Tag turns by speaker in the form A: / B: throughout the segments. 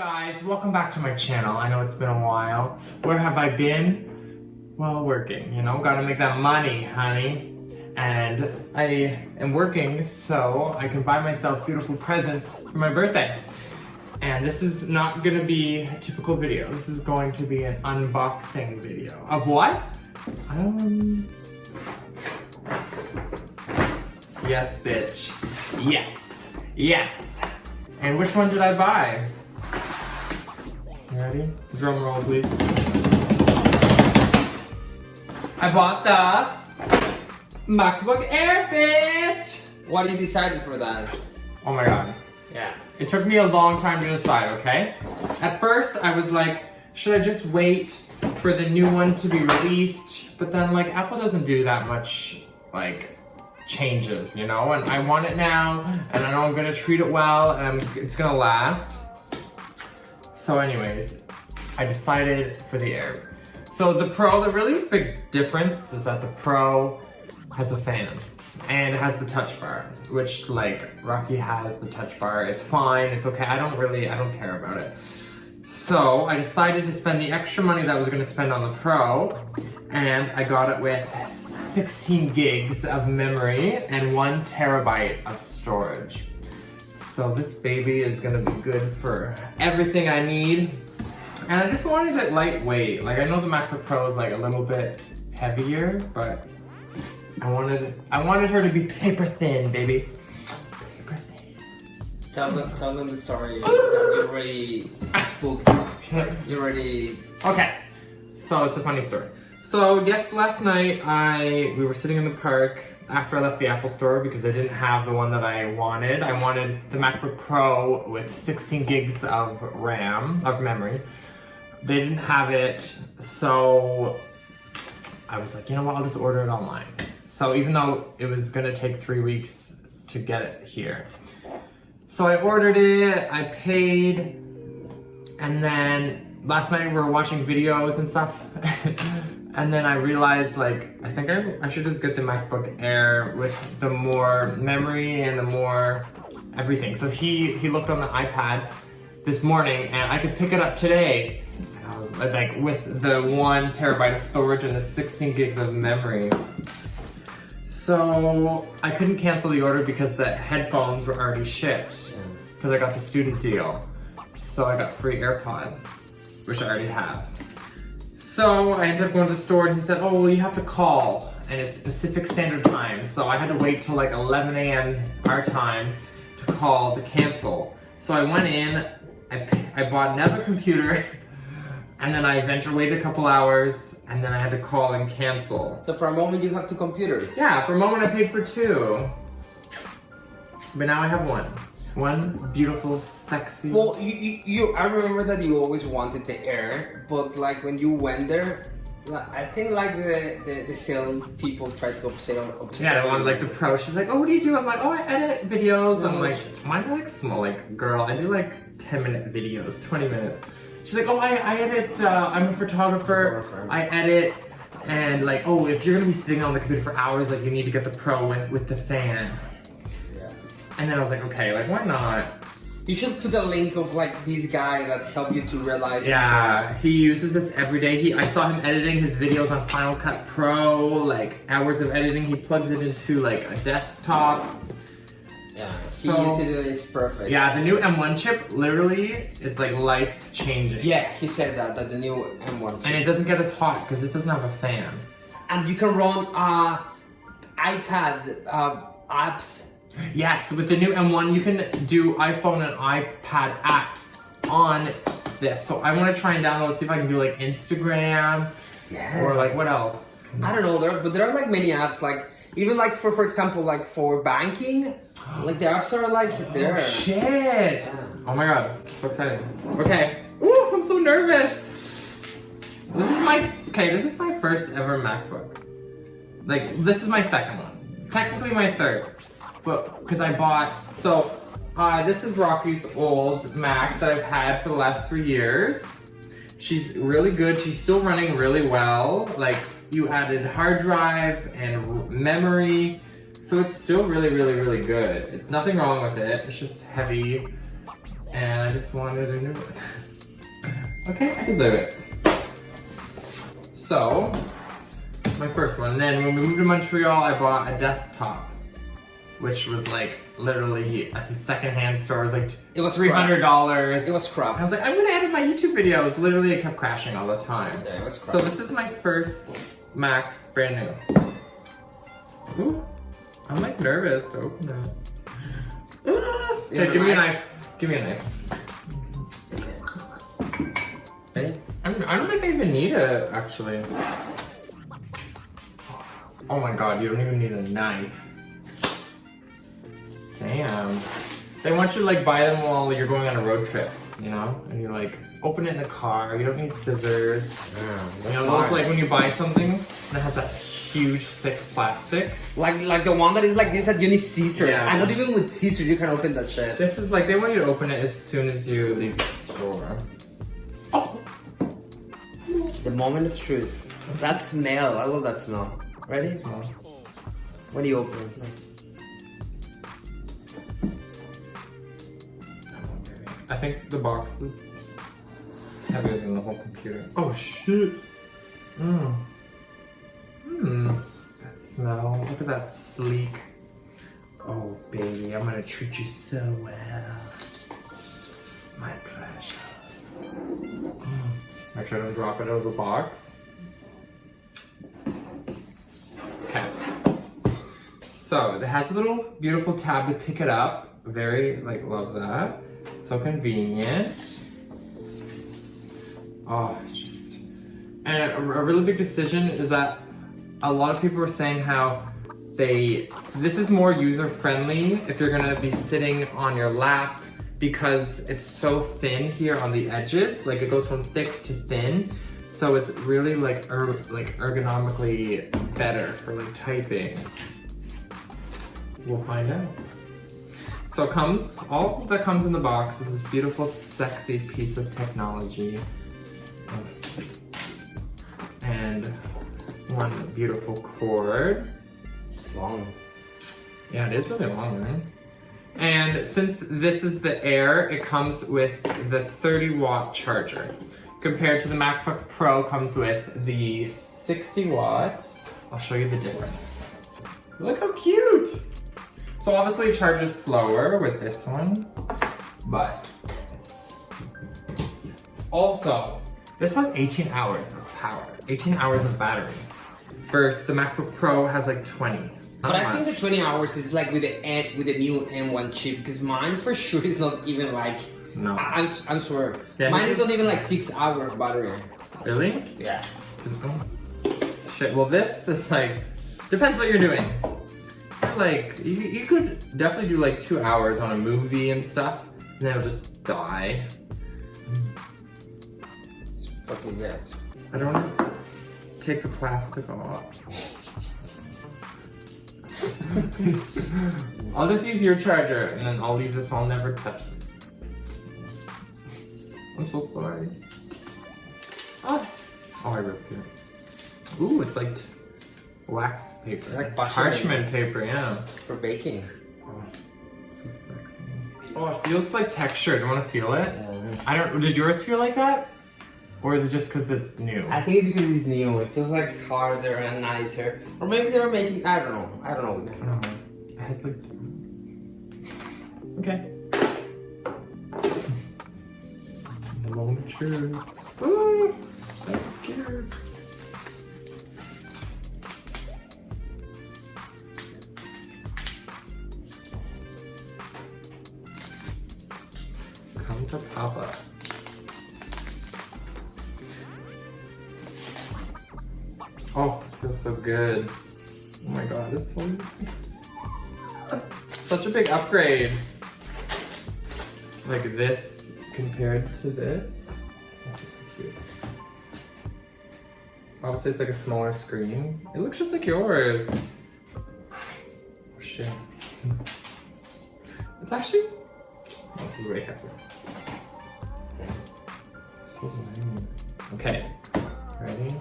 A: guys, welcome back to my channel. I know it's been a while. Where have I been? Well, working, you know, gotta make that money, honey. And I am working so I can buy myself beautiful presents for my birthday. And this is not gonna be a typical video. This is going to be an unboxing video. Of what? Yes, bitch. Yes. Yes. And which one did I buy? You ready? Drum roll, please. I bought the Macbook Air, bitch!
B: What you decided for that?
A: Oh my god. Yeah. It took me a long time to decide, okay? At first, I was like, should I just wait for the new one to be released? But then, like, Apple doesn't do that much, like, changes, you know? And I want it now, and I know I'm gonna treat it well, and it's gonna last. So anyways, I decided for the Air. So the Pro, the really big difference is that the Pro has a fan and it has the touch bar, which like Rocky has the touch bar. It's fine, it's okay. I don't care about it. So I decided to spend the extra money that I was gonna spend on the Pro, and I got it with 16 gigs of memory and 1 terabyte of storage. So this baby is gonna be good for everything I need. And I just wanted it lightweight. Like, I know the MacBook Pro is like a little bit heavier, but I wanted her to be paper thin, baby. Paper thin.
B: Tell them the story. You already booked. You already.
A: Okay. So it's a funny story. So last night we were sitting in the park after I left the Apple store because I didn't have the one that I wanted. I wanted the MacBook Pro with 16 gigs of memory. They didn't have it, so I was like, you know what, I'll just order it online. So even though it was gonna take 3 weeks to get it here. So I ordered it, I paid, and then last night we were watching videos and stuff. And then I realized, like, I think I should just get the MacBook Air with the more memory and the more everything. So he looked on the iPad this morning, and I could pick it up today. And I was like, with the 1 terabyte of storage and the 16 gigs of memory. So I couldn't cancel the order because the headphones were already shipped because I got the student deal. So I got free AirPods, which I already have. So I ended up going to the store and he said, oh, well, you have to call, and it's Pacific Standard Time. So I had to wait till like 11 a.m. our time to call to cancel. So I went in, I bought another computer, and then I waited a couple hours, and then I had to call and cancel.
B: So for a moment you have 2 computers?
A: Yeah, for a moment I paid for 2. But now I have 1. One beautiful, sexy.
B: Well, I remember that you always wanted the Air, but like when you went there, I think like the sales people tried to upsell.
A: Yeah, the one like the Pro. She's like, oh, what do you do? I'm like, oh, I edit videos.
B: No,
A: I'm like, mine are like small, like, girl, I do like 10-minute videos, 20 minutes. She's like, oh, I edit. I'm a photographer. I edit. And like, oh, if you're gonna be sitting on the computer for hours, like, you need to get the Pro with the fan. And then I was like, okay, like, why not?
B: You should put a link of like this guy that helped you to realize.
A: Yeah, he uses this every day. I saw him editing his videos on Final Cut Pro, like hours of editing. He plugs it into like a desktop.
B: Yeah, he uses it, it's perfect.
A: Yeah, the new M1 chip literally is like life changing.
B: Yeah, he says that the new M1 chip.
A: And it doesn't get as hot because it doesn't have a fan.
B: And you can run iPad apps.
A: Yes, with the new M1, you can do iPhone and iPad apps on this. So I want to try and download, see if I can do like Instagram, or like what else?
B: I don't know, there are like many apps, like even like for example, like for banking, like the apps are like there.
A: Oh shit! Yeah. Oh my god, so exciting. Okay, ooh, I'm so nervous. This is my first ever MacBook. Like, this is my second one. Technically my third. But, because I bought, so, this is Rocky's old Mac that I've had for the last 3 years. She's really good, she's still running really well. Like, you added hard drive and memory, so it's still really, really, really good. Nothing wrong with it, it's just heavy. And I just wanted a new one. Okay, I deserve it. So, my first one. Then when we moved to Montreal, I bought a desktop, which was like literally a secondhand store. It was like
B: It was
A: $300.
B: It was crap.
A: I was like, I'm gonna edit my YouTube videos. Literally, it kept crashing all the time.
B: Yeah, it was crap.
A: So this is my first Mac, brand new. Ooh, I'm like nervous to open it. Okay, give me a knife. Give me a knife. I don't think I even need it, actually. Oh my god, you don't even need a knife. Damn. They want you to like buy them while you're going on a road trip, you know? And you like open it in the car, you don't need scissors.
B: Yeah,
A: You know, those like when you buy something and it has that huge thick plastic.
B: Like the one that is like this that you need scissors.
A: Yeah.
B: And not even with scissors you can open that shit.
A: This is like, they want you to open it as soon as you leave the store. Oh!
B: The moment of truth. That smell, I love that smell. Ready?
A: Small.
B: When do you open it?
A: I think the box is heavier than the whole computer. Oh shit! That smell. Look at that sleek. Oh baby, I'm gonna treat you so well. My precious. Make sure I don't drop it out of the box. Okay. So it has a little beautiful tab to pick it up. Very, like, love that. So convenient. Oh, just... And a really big decision is that a lot of people are saying how this is more user-friendly if you're gonna be sitting on your lap because it's so thin here on the edges. Like, it goes from thick to thin. So it's really like ergonomically better for like typing. We'll find out. So it comes, all that comes in the box is this beautiful, sexy piece of technology. And one beautiful cord.
B: It's long.
A: Yeah, it is really long, right? And since this is the Air, it comes with the 30-watt charger. Compared to the MacBook Pro, comes with the 60-watt. I'll show you the difference. Look how cute! So obviously it charges slower with this one, but also, this has 18 hours of power, 18 hours of battery. First, the MacBook Pro has like 20.
B: But I think the 20 hours is like with the new M1 chip, because mine for sure is not even like.
A: No.
B: I'm sure.
A: Yeah,
B: mine is not even like 6 hour battery.
A: Really?
B: Yeah.
A: Shit, well this is like, depends what you're doing. Like, you could definitely do like 2 hours on a movie and stuff, and then it'll just die.
B: It's fucking yes.
A: I don't want to take the plastic off. I'll just use your charger, and then I'll leave this, I'll never touch this. I'm so sorry. Oh, I ripped it. Ooh, it's like wax paper.
B: Like
A: parchment paper, yeah.
B: For baking.
A: Oh, so sexy. Oh, it feels like texture. Do you want to feel it?
B: Yeah.
A: Did yours feel like that? Or is it just because it's new?
B: I think it's because it's new. It feels like harder and nicer. Or maybe they were making, I don't know. I don't know.
A: It has like... Okay. The moment of truth. Ooh, I'm scared. Come to Papa. Oh, it feels so good. Oh my god, it's so such a big upgrade. Like this compared to this. That's so cute. Obviously it's like a smaller screen. It looks just like yours. Oh shit. It's actually, this is way heavier. So lame. Okay, ready?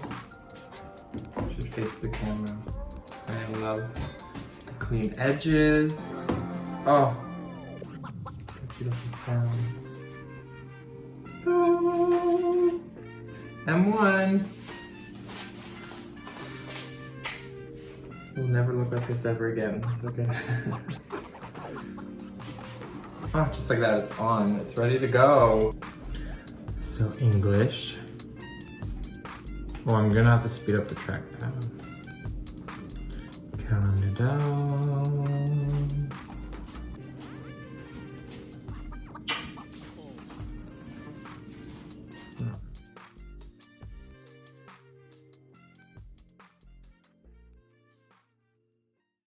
A: Should face the camera. I love the clean edges. Oh, that beautiful sound. M1. It'll never look like this ever again. So good. Oh, just like that, it's on. It's ready to go. So English. Oh, I'm gonna have to speed up the trackpad. Calendar down.